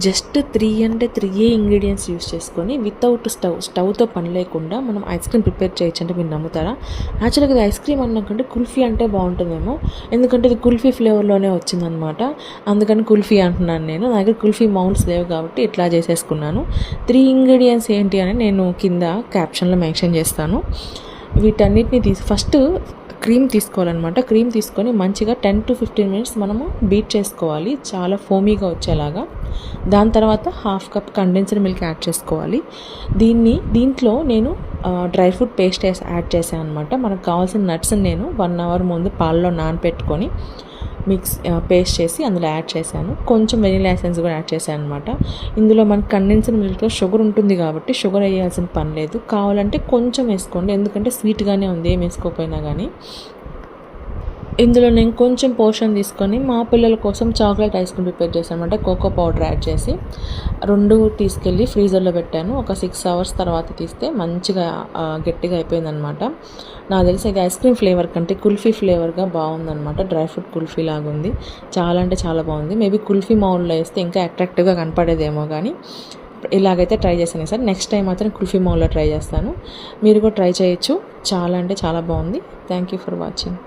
Just 3 అంటే 3 ingredients use చేసుకొని without స్టవ్తో పని లేకుండా మనం ఐస్ క్రీమ్ ప్రిపేర్ చేయొచ్చు. అంటే మీరు నమ్ముతారా? యాక్చువల్గా ఇది ఐస్ క్రీమ్ అన్నకంటే కుల్ఫీ అంటే బాగుంటుందేమో, ఎందుకంటే ఇది కుల్ఫీ ఫ్లేవర్లోనే వచ్చిందనమాట. అందుకని కుల్ఫీ అంటున్నాను. నేను నా దగ్గర కుల్ఫీ మౌల్డ్స్ లేవు కాబట్టి ఇట్లా చేసేసుకున్నాను. 3 ఇంగ్రీడియంట్స్ ఏంటి అని నేను కింద క్యాప్షన్లో మెన్షన్ చేస్తాను. వీటన్నిటిని ఫస్ట్ క్రీమ్ తీసుకోవాలన్నమాట. క్రీమ్ తీసుకొని మంచిగా 10 to 15 మినిట్స్ మనము బీట్ చేసుకోవాలి, చాలా ఫోమీగా వచ్చేలాగా. దాని తర్వాత 1/2 కప్ కండెన్స్డ్ మిల్క్ యాడ్ చేసుకోవాలి. దీంట్లో నేను డ్రై ఫ్రూట్ పేస్ట్ యాడ్ చేశాను అనమాట. మనకు కావాల్సిన నట్స్ని నేను 1 అవర్ ముందు పాలలో నానబెట్టుకొని పేస్ట్ చేసి అందులో యాడ్ చేశాను. కొంచెం వెనిలా ఎసెన్స్ కూడా యాడ్ చేశాను అనమాట. ఇందులో మనకు కండెన్స్డ్ మిల్క్లో షుగర్ ఉంటుంది కాబట్టి షుగర్ వేయాల్సిన పని లేదు. కావాలంటే కొంచెం వేసుకోండి, ఎందుకంటే స్వీట్గానే ఉంది ఏం వేసుకోకపోయినా కానీ. ఇందులో నేను కొంచెం పోర్షన్ తీసుకొని మా పిల్లల కోసం చాక్లెట్ ఐస్ క్రీమ్ ప్రిపేర్ చేశాను అనమాట. కోకో పౌడర్ యాడ్ చేసి 2 తీసుకెళ్ళి ఫ్రీజర్లో పెట్టాను. ఒక 6 అవర్స్ తర్వాత తీస్తే మంచిగా గట్టిగా అయిపోయిందనమాట. నాకు తెలిసి ఇది ఐస్ క్రీమ్ ఫ్లేవర్ కంటే కుల్ఫీ ఫ్లేవర్గా బాగుందనమాట. డ్రై ఫ్రూట్ కుల్ఫీ లాగా ఉంది, చాలా అంటే చాలా బాగుంది. మేబీ కుల్ఫీ మౌల్డ్లో వేస్తే ఇంకా అట్రాక్టివ్గా కనపడేదేమో, కానీ ఇలాగైతే ట్రై చేశాను సార్. నెక్స్ట్ టైం మాత్రం కుల్ఫీ మౌల్డ్లో ట్రై చేస్తాను. మీరు కూడా ట్రై చేయొచ్చు, చాలా అంటే చాలా బాగుంది. Thank you for watching.